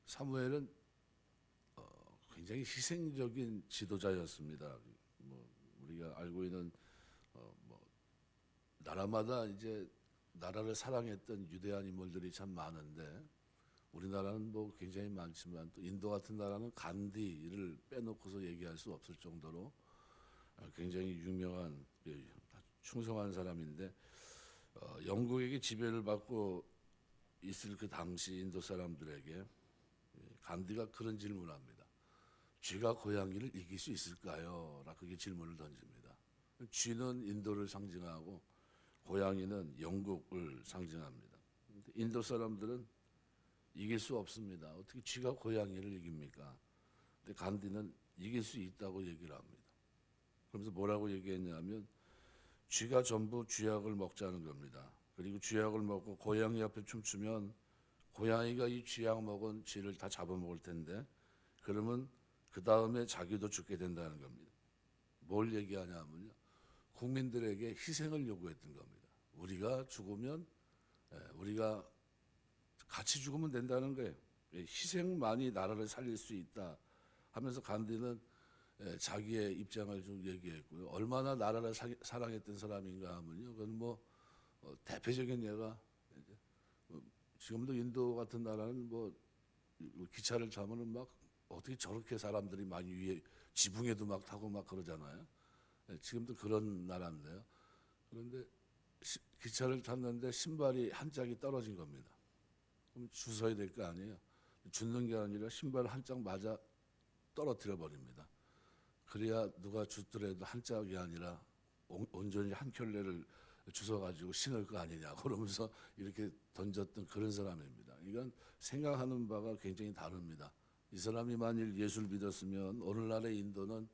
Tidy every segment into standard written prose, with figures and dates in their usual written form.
사무엘은 굉장히 희생적인 지도자였습니다. 뭐 우리가 알고 있는 뭐 나라마다 이제 나라를 사랑했던 위대한 인물들이 참 많은데 우리나라는 뭐 굉장히 많지만 또 인도 같은 나라는 간디를 빼놓고서 얘기할 수 없을 정도로 굉장히 유명한 충성한 사람인데 영국에게 지배를 받고 있을 그 당시 인도 사람들에게 간디가 그런 질문을 합니다. 쥐가 고양이를 이길 수 있을까요? 라 그게 질문을 던집니다. 쥐는 인도를 상징하고 고양이는 영국을 상징합니다. 인도 사람들은 이길 수 없습니다. 어떻게 쥐가 고양이를 이깁니까? 근데 간디는 이길 수 있다고 얘기를 합니다. 그러면서 뭐라고 얘기했냐면 쥐가 전부 쥐약을 먹자는 겁니다. 그리고 쥐약을 먹고 고양이 옆에 춤추면 고양이가 이 쥐약 먹은 쥐를 다 잡아먹을 텐데 그러면 그 다음에 자기도 죽게 된다는 겁니다. 뭘 얘기하냐면요. 국민들에게 희생을 요구했던 겁니다. 우리가 죽으면 우리가 같이 죽으면 된다는 거예요. 희생만이 나라를 살릴 수 있다 하면서 간디는 자기의 입장을 좀 얘기했고요. 얼마나 나라를 사랑했던 사람인가 하면요. 그건 뭐 대표적인 예가 지금도 인도 같은 나라는 뭐 기차를 타면은 막 어떻게 저렇게 사람들이 많이 위에 지붕에도 막 타고 막 그러잖아요. 지금도 그런 나라인데요. 그런데 기차를 탔는데 신발이 한 짝이 떨어진 겁니다. 그럼 주워야 될 거 아니에요. 줍는 게 아니라 신발 한 짝 맞아 떨어뜨려 버립니다. 그래야 누가 줬더라도 한 짝이 아니라 온전히 한 켤레를 주워가지고 신을 거 아니냐 그러면서 이렇게 던졌던 그런 사람입니다. 이건 생각하는 바가 굉장히 다릅니다. 이 사람이 만일 예수를 믿었으면 오늘날의 인도는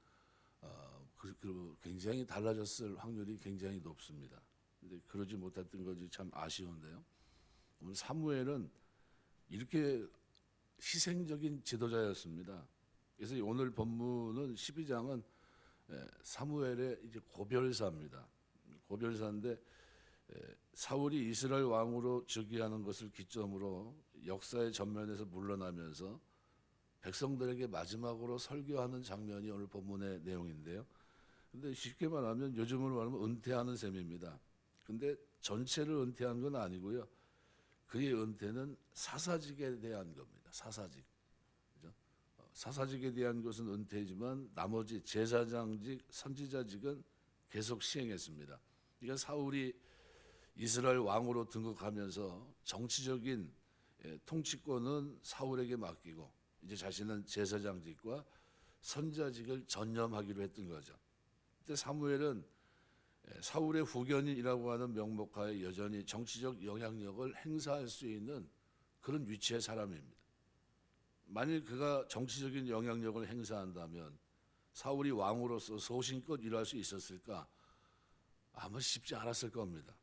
굉장히 달라졌을 확률이 굉장히 높습니다. 근데 그러지 못했던 것이 참 아쉬운데요. 오늘 사무엘은 이렇게 희생적인 지도자였습니다. 그래서 오늘 본문은 12장은 사무엘의 이제 고별사입니다. 고별사인데 사울이 이스라엘 왕으로 즉위하는 것을 기점으로 역사의 전면에서 물러나면서 백성들에게 마지막으로 설교하는 장면이 오늘 본문의 내용인데요. 근데 쉽게 말하면 요즘으로 말하면 은퇴하는 셈입니다. 근데 전체를 은퇴한 건 아니고요. 그의 은퇴는 사사직에 대한 겁니다. 사사직. 그죠? 사사직에 대한 것은 은퇴지만 나머지 제사장직, 선지자직은 계속 시행했습니다. 그러니까 사울이 이스라엘 왕으로 등극하면서 정치적인 통치권은 사울에게 맡기고 이제 자신은 제사장직과 선지자직을 전념하기로 했던 거죠. 그때 사무엘은 사울의 후견인이라고 하는 명목하에 여전히 정치적 영향력을 행사할 수 있는 그런 위치의 사람입니다. 만일 그가 정치적인 영향력을 행사한다면 사울이 왕으로서 소신껏 일할 수 있었을까? 아마 쉽지 않았을 겁니다.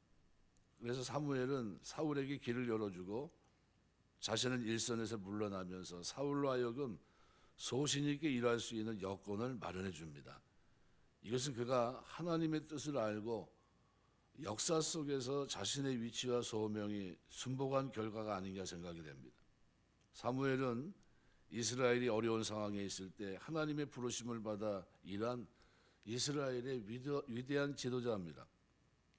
그래서 사무엘은 사울에게 길을 열어주고 자신은 일선에서 물러나면서 사울로 하여금 소신 있게 일할 수 있는 여건을 마련해 줍니다. 이것은 그가 하나님의 뜻을 알고 역사 속에서 자신의 위치와 소명이 순복한 결과가 아닌가 생각이 됩니다. 사무엘은 이스라엘이 어려운 상황에 있을 때 하나님의 부르심을 받아 일한 이스라엘의 위대한 지도자입니다.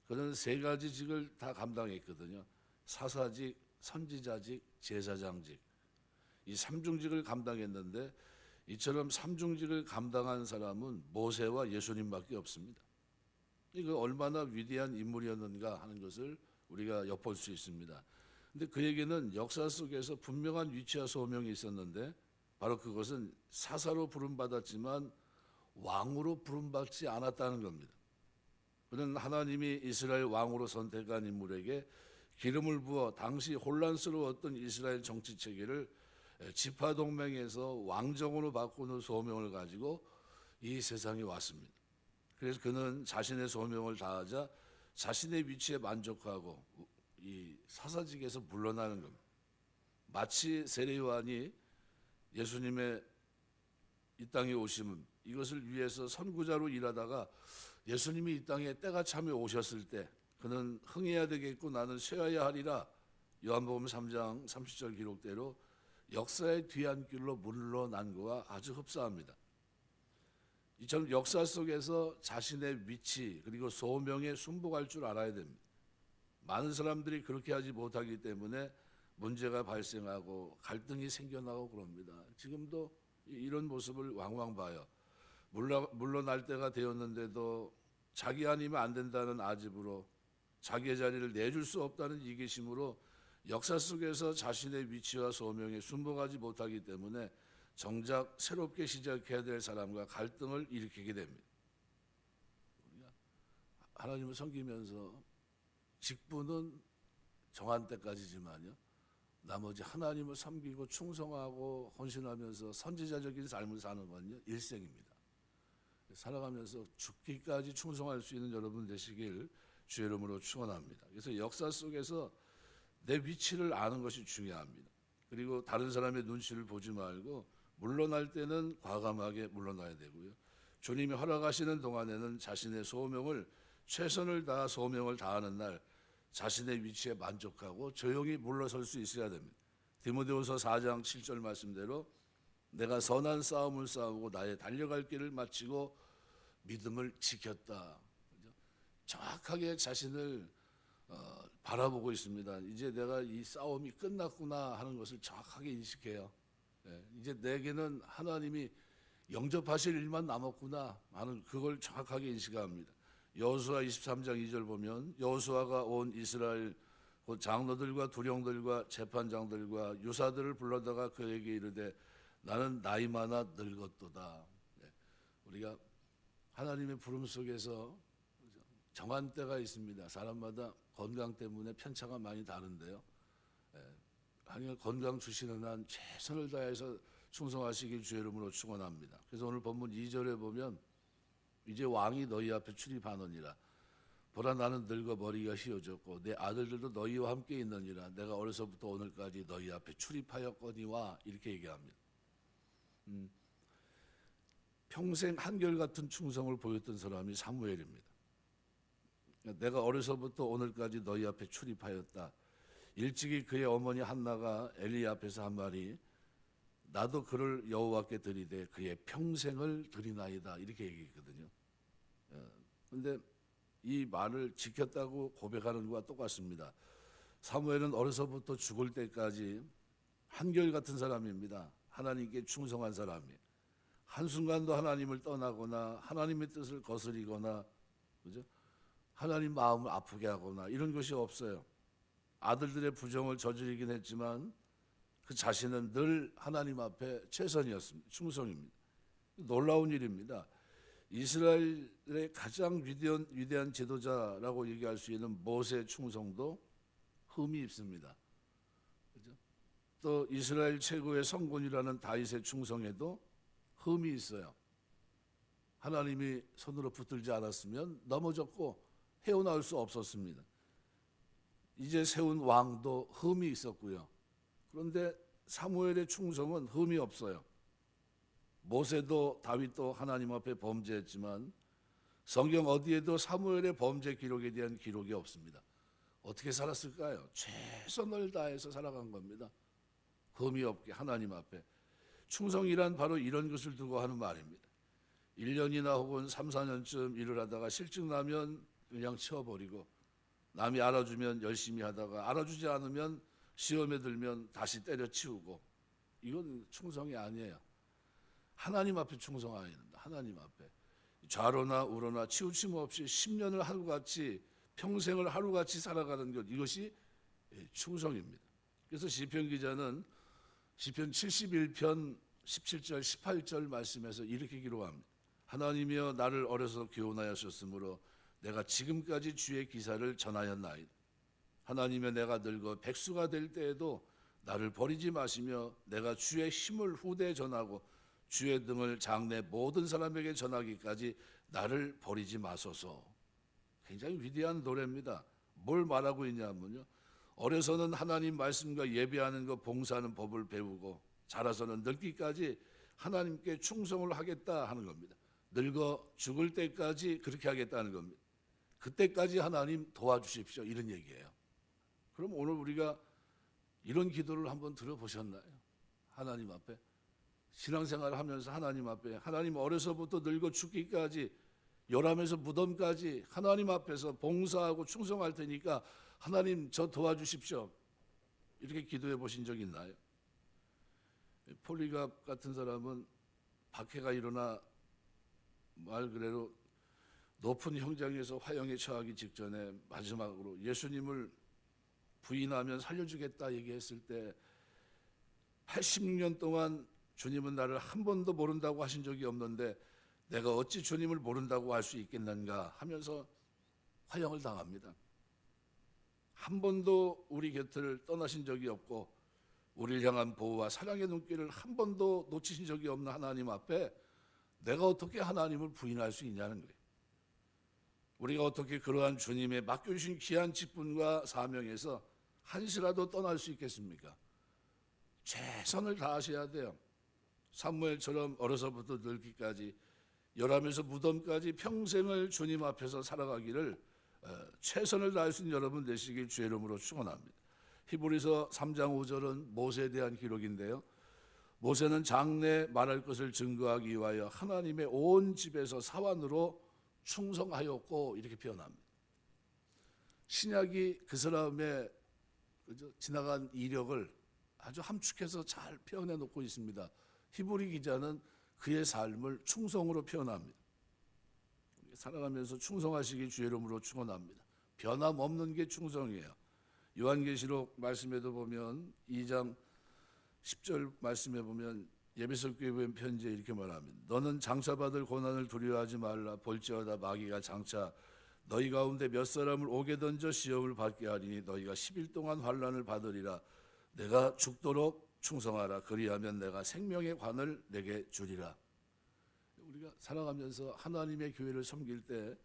그는 세 가지 직을 다 감당했거든요. 사사직, 선지자직, 제사장직. 이 삼중직을 감당했는데 이처럼 삼중직을 감당한 사람은 모세와 예수님밖에 없습니다. 이거 얼마나 위대한 인물이었는가 하는 것을 우리가 엿볼 수 있습니다. 근데 그에게는 역사 속에서 분명한 위치와 소명이 있었는데 바로 그것은 사사로 부름받았지만 왕으로 부름받지 않았다는 겁니다. 그는 하나님이 이스라엘 왕으로 선택한 인물에게 기름을 부어 당시 혼란스러웠던 이스라엘 정치 체계를 지파 동맹에서 왕정으로 바꾸는 소명을 가지고 이 세상에 왔습니다. 그래서 그는 자신의 소명을 다하자 자신의 위치에 만족하고 이 사사직에서 물러나는 겁니다. 마치 세례요한이 예수님의 이 땅에 오심은 이것을 위해서 선구자로 일하다가 예수님이 이 땅에 때가 참에 오셨을 때 그는 흥해야 되겠고 나는 쉬어야 하리라 요한복음 3장 30절 기록대로 역사의 뒤안길로 물러난 거와 아주 흡사합니다. 이처럼 역사 속에서 자신의 위치 그리고 소명에 순복할 줄 알아야 됩니다. 많은 사람들이 그렇게 하지 못하기 때문에 문제가 발생하고 갈등이 생겨나고 그럽니다. 지금도 이런 모습을 왕왕 봐요. 물러날 때가 되었는데도 자기 아니면 안 된다는 아집으로 자기의 자리를 내줄 수 없다는 이기심으로 역사 속에서 자신의 위치와 소명에 순복하지 못하기 때문에 정작 새롭게 시작해야 될 사람과 갈등을 일으키게 됩니다. 우리가 하나님을 섬기면서 직분은 정한 때까지지만요, 나머지 하나님을 섬기고 충성하고 헌신하면서 선지자적인 삶을 사는 건요 일생입니다. 살아가면서 죽기까지 충성할 수 있는 여러분 되시길 주의 이름으로 축원합니다. 그래서 역사 속에서 내 위치를 아는 것이 중요합니다. 그리고 다른 사람의 눈치를 보지 말고 물러날 때는 과감하게 물러나야 되고요. 주님이 허락하시는 동안에는 자신의 소명을 최선을 다하 소명을 다하는 날 자신의 위치에 만족하고 조용히 물러설 수 있어야 됩니다. 디모데후서 4장 7절 말씀대로 내가 선한 싸움을 싸우고 나의 달려갈 길을 마치고 믿음을 지켰다. 정확하게 자신을 바라보고 있습니다. 이제 내가 이 싸움이 끝났구나 하는 것을 정확하게 인식해요. 이제 내게는 하나님이 영접하실 일만 남았구나 하는 그걸 정확하게 인식합니다. 여호수아 23장 2절 보면 여호수아가 온 이스라엘 곧 장로들과 두령들과 재판장들과 유사들을 불러다가 그에게 이르되 나는 나이 많아 늙었도다. 우리가 하나님의 부름 속에서 정한 때가 있습니다. 사람마다 건강 때문에 편차가 많이 다른데요. 하나님 건강 주시는 한 최선을 다해서 충성하시길 주의 이름으로 축원합니다. 그래서 오늘 본문 2절에 보면 이제 왕이 너희 앞에 출입하느니라. 보라 나는 늙어 머리가 휘어졌고 내 아들들도 너희와 함께 있느니라. 내가 어려서부터 오늘까지 너희 앞에 출입하였거니와 이렇게 얘기합니다. 평생 한결같은 충성을 보였던 사람이 사무엘입니다. 내가 어려서부터 오늘까지 너희 앞에 출입하였다. 일찍이 그의 어머니 한나가 엘리 앞에서 한 말이 나도 그를 여호와께 드리되 그의 평생을 드리나이다 이렇게 얘기했거든요. 그런데 이 말을 지켰다고 고백하는 것과 똑같습니다. 사무엘은 어려서부터 죽을 때까지 한결같은 사람입니다. 하나님께 충성한 사람이에요. 한순간도 하나님을 떠나거나 하나님의 뜻을 거스리거나 그죠? 하나님 마음을 아프게 하거나 이런 것이 없어요. 아들들의 부정을 저지르긴 했지만 그 자신은 늘 하나님 앞에 최선이었습니다. 충성입니다. 놀라운 일입니다. 이스라엘의 가장 위대한 지도자라고 얘기할 수 있는 모세의 충성도 흠이 있습니다. 그죠? 또 이스라엘 최고의 성군이라는 다윗의 충성에도 흠이 있어요. 하나님이 손으로 붙들지 않았으면 넘어졌고 헤어나올 수 없었습니다. 이제 세운 왕도 흠이 있었고요. 그런데 사무엘의 충성은 흠이 없어요. 모세도 다윗도 하나님 앞에 범죄했지만 성경 어디에도 사무엘의 범죄 기록에 대한 기록이 없습니다. 어떻게 살았을까요? 최선을 다해서 살아간 겁니다. 흠이 없게 하나님 앞에. 충성이란 바로 이런 것을 두고 하는 말입니다. 1년이나 혹은 3, 4년쯤 일을 하다가 실증 나면 그냥 치워버리고 남이 알아주면 열심히 하다가 알아주지 않으면 시험에 들면 다시 때려치우고 이건 충성이 아니에요. 하나님 앞에 충성해야 된다. 하나님 앞에. 좌로나 우로나 치우침 없이 10년을 하루같이 평생을 하루같이 살아가는 것 이것이 충성입니다. 그래서 시편 기자는 시편 71편 17절 18절 말씀에서 이렇게 기록합니다. 하나님이여 나를 어려서 교훈하였으므로 내가 지금까지 주의 기사를 전하였나이다. 하나님이여 내가 늙어 백수가 될 때에도 나를 버리지 마시며 내가 주의 힘을 후대에 전하고 주의 등을 장래 모든 사람에게 전하기까지 나를 버리지 마소서. 굉장히 위대한 노래입니다. 뭘 말하고 있냐면요. 어려서는 하나님 말씀과 예배하는 것 봉사하는 법을 배우고 자라서는 늙기까지 하나님께 충성을 하겠다 하는 겁니다. 늙어 죽을 때까지 그렇게 하겠다는 겁니다. 그때까지 하나님 도와주십시오 이런 얘기예요. 그럼 오늘 우리가 이런 기도를 한번 들어보셨나요? 하나님 앞에 신앙생활을 하면서 하나님 앞에 하나님 어려서부터 늙어 죽기까지 요람에서 무덤까지 하나님 앞에서 봉사하고 충성할 테니까 하나님 저 도와주십시오. 이렇게 기도해 보신 적 있나요? 폴리갑 같은 사람은 박해가 일어나 말 그대로 높은 형장에서 화형에 처하기 직전에 마지막으로 예수님을 부인하면 살려주겠다 얘기했을 때 86년 동안 주님은 나를 한 번도 모른다고 하신 적이 없는데 내가 어찌 주님을 모른다고 할 수 있겠는가 하면서 화형을 당합니다. 한 번도 우리 곁을 떠나신 적이 없고 우리를 향한 보호와 사랑의 눈길을 한 번도 놓치신 적이 없는 하나님 앞에 내가 어떻게 하나님을 부인할 수 있냐는 거예요. 우리가 어떻게 그러한 주님의 맡겨주신 귀한 직분과 사명에서 한시라도 떠날 수 있겠습니까? 최선을 다하셔야 돼요. 사무엘처럼 어려서부터 늙기까지 요람에서 무덤까지 평생을 주님 앞에서 살아가기를 최선을 다할 수 있는 여러분 되시길 주의 이름으로 축원합니다. 히브리서 3장 5절은 모세에 대한 기록인데요. 모세는 장래 말할 것을 증거하기 위하여 하나님의 온 집에서 사환으로 충성하였고 이렇게 표현합니다. 신약이 그 사람의 지나간 이력을 아주 함축해서 잘 표현해 놓고 있습니다. 히브리 기자는 그의 삶을 충성으로 표현합니다. 살아가면서 충성하시기 주의 이름으로 축원합니다. 변함없는 게 충성이에요. 요한계시록 말씀에도 보면 2장 10절 말씀에 보면 예배석 교회 편지에 이렇게 말합니다. 너는 장차받을 고난을 두려워하지 말라. 볼지어다 마귀가 장차 너희 가운데 몇 사람을 옥에 던져 시험을 받게 하리니 너희가 10일 동안 환난을 받으리라. 내가 죽도록 충성하라. 그리하면 내가 생명의 관을 내게 주리라. 우리가 살아가면서 하나님의 교회를 섬길 때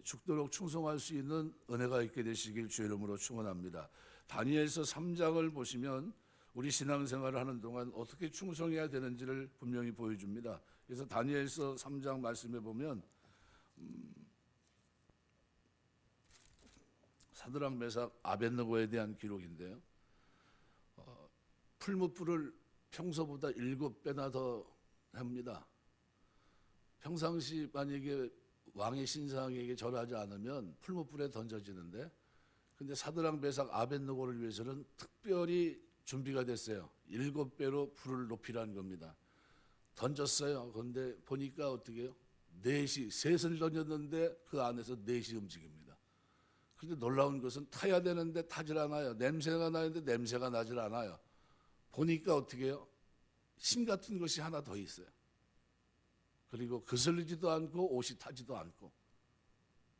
죽도록 충성할 수 있는 은혜가 있게 되시길 주의 이름으로 축원합니다. 다니엘서 3장을 보시면 우리 신앙생활을 하는 동안 어떻게 충성해야 되는지를 분명히 보여줍니다. 그래서 다니엘서 3장 말씀에 보면 사드락 메삭 아벳느고에 대한 기록인데요. 풀무불을 평소보다 7배나 더 합니다. 평상시 만약에 왕의 신상에게 절하지 않으면 풀무불에 던져지는데 근데 사드락 메삭 아벳느고를 위해서는 특별히 준비가 됐어요. 7배로 불을 높이라는 겁니다. 던졌어요. 그런데 보니까 어떻게 해요? 셋을 던졌는데 그 안에서 넷이 움직입니다. 그런데 놀라운 것은 타야 되는데 타질 않아요. 냄새가 나는데 냄새가 나질 않아요. 보니까 어떻게 해요? 신 같은 것이 하나 더 있어요. 그리고 그슬리지도 않고 옷이 타지도 않고.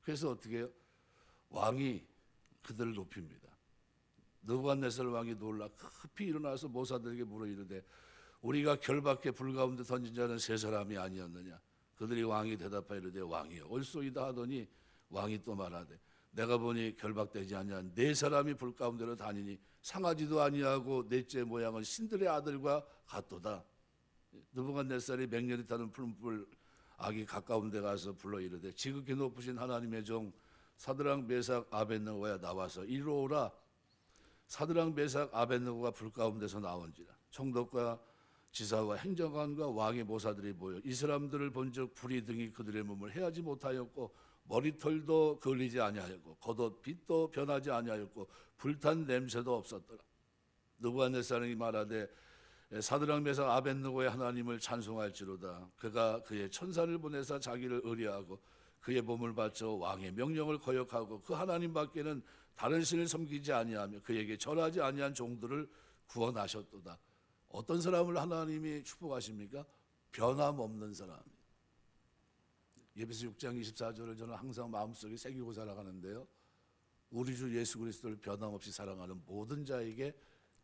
그래서 어떻게 해요? 왕이 그들을 높입니다. 느부갓네살 왕이 놀라 급히 일어나서 모사들에게 물어 이르되 우리가 결박해 불 가운데 던진 자는 세 사람이 아니었느냐. 그들이 왕이 대답하여 이르되 왕이여 옳소이다 하더니 왕이 또 말하되 내가 보니 결박되지 아니한 네 사람이 불 가운데로 다니니 상하지도 아니하고 넷째 모양은 신들의 아들과 같도다. 느부갓네살이 맹렬히 타는 풀무불 악이 가까운 데 가서 불러 이르되 지극히 높으신 하나님의 종 사드락 메삭 아벳느고야 나와서 이리로 오라. 사드락 메삭 아벳느고가 불 가운데서 나온지라. 총독과 지사와 행정관과 왕의 모사들이 모여 이 사람들을 본즉 불이 등이 그들의 몸을 해하지 못하였고 머리털도 걸리지 아니하였고 겉옷 빛도 변하지 아니하였고 불탄 냄새도 없었더라. 느부갓네살이 말하되 사드락 메삭 아벳느고의 하나님을 찬송할지로다. 그가 그의 천사를 보내사 자기를 의뢰하고 그의 몸을 바쳐 왕의 명령을 거역하고 그 하나님 밖에는 다른 신을 섬기지 아니하며 그에게 절하지 아니한 종들을 구원하셨도다. 어떤 사람을 하나님이 축복하십니까? 변함없는 사람. 예배서 6장 24절을 저는 항상 마음속에 새기고 살아가는데요. 우리 주 예수 그리스도를 변함없이 사랑하는 모든 자에게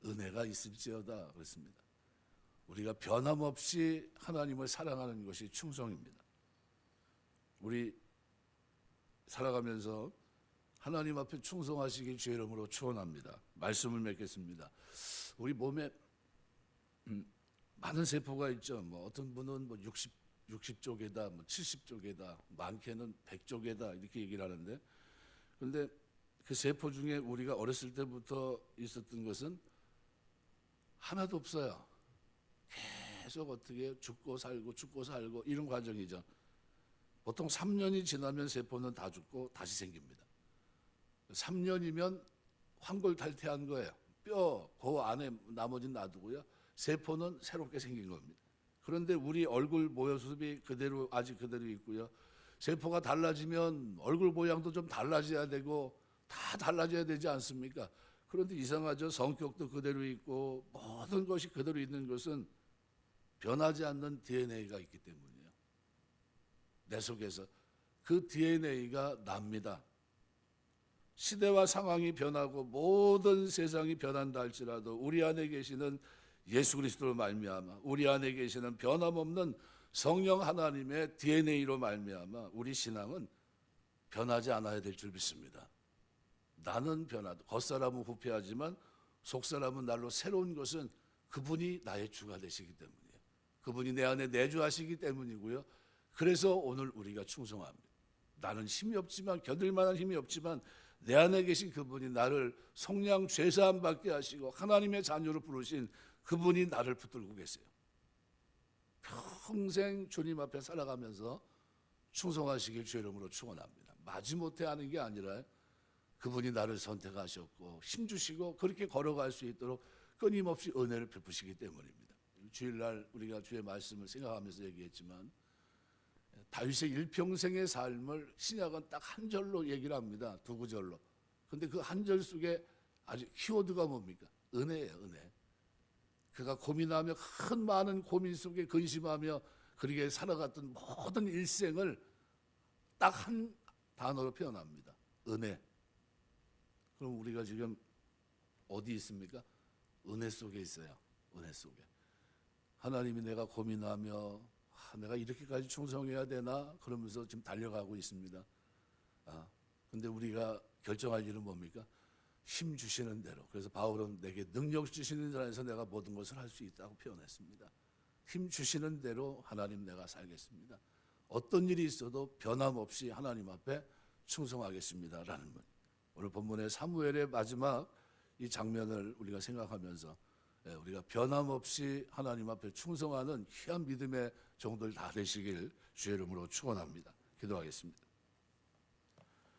은혜가 있을지어다 그랬습니다. 우리가 변함없이 하나님을 사랑하는 것이 충성입니다. 우리 살아가면서 하나님 앞에 충성하시길 주의 이름으로 축원합니다. 말씀을 맺겠습니다. 우리 몸에 많은 세포가 있죠. 어떤 분은 60쪽에다 70쪽에다 많게는 100쪽에다 이렇게 얘기를 하는데 그런데 그 세포 중에 우리가 어렸을 때부터 있었던 것은 하나도 없어요. 계속 어떻게 죽고 살고 이런 과정이죠. 보통 3년이 지나면 세포는 다 죽고 다시 생깁니다. 3년이면 환골탈태한 거예요. 뼈, 그 안에 나머지는 놔두고요. 세포는 새롭게 생긴 겁니다. 그런데 우리 얼굴 모습이 아직 그대로 있고요. 세포가 달라지면 얼굴 모양도 좀 달라져야 되고 다 달라져야 되지 않습니까? 그런데 이상하죠. 성격도 그대로 있고 모든 것이 그대로 있는 것은 변하지 않는 DNA가 있기 때문이에요. 내 속에서 그 DNA가 납니다. 시대와 상황이 변하고 모든 세상이 변한다 할지라도 우리 안에 계시는 예수 그리스도로 말미암아 우리 안에 계시는 변함없는 성령 하나님의 DNA로 말미암아 우리 신앙은 변하지 않아야 될 줄 믿습니다. 나는 변하도 겉사람은 후패하지만 속사람은 날로 새로운 것은 그분이 나의 주가 되시기 때문이에요. 그분이 내 안에 내주하시기 때문이고요. 그래서 오늘 우리가 충성합니다. 나는 힘이 없지만 견딜 만한 힘이 없지만 내 안에 계신 그분이 나를 속량 죄사함 받게 하시고 하나님의 자녀로 부르신 그분이 나를 붙들고 계세요. 평생 주님 앞에 살아가면서 충성하시길 주의 이름으로 축원합니다. 마지못해 하는 게 아니라 그분이 나를 선택하셨고 힘주시고 그렇게 걸어갈 수 있도록 끊임없이 은혜를 베푸시기 때문입니다. 주일날 우리가 주의 말씀을 생각하면서 얘기했지만 다윗의 일평생의 삶을 신약은 딱 한 절로 얘기를 합니다. 두 구절로. 근데 그 한 절 속에 아주 키워드가 뭡니까? 은혜예요, 은혜. 그가 고민하며 큰 많은 고민 속에 근심하며 그렇게 살아갔던 모든 일생을 딱 한 단어로 표현합니다. 은혜. 그럼 우리가 지금 어디 있습니까? 은혜 속에 있어요. 은혜 속에. 하나님이 내가 고민하며 내가 이렇게까지 충성해야 되나? 그러면서 지금 달려가고 있습니다. 근데 우리가 결정할 일은 뭡니까? 힘 주시는 대로. 그래서 바울은 내게 능력 주시는 자 안에서 내가 모든 것을 할 수 있다고 표현했습니다. 힘 주시는 대로 하나님 내가 살겠습니다. 어떤 일이 있어도 변함없이 하나님 앞에 충성하겠습니다라는 것. 오늘 본문의 사무엘의 마지막 이 장면을 우리가 생각하면서 우리가 변함없이 하나님 앞에 충성하는 귀한 믿음의 종들 다 되시길 주의 이름으로 축원합니다. 기도하겠습니다.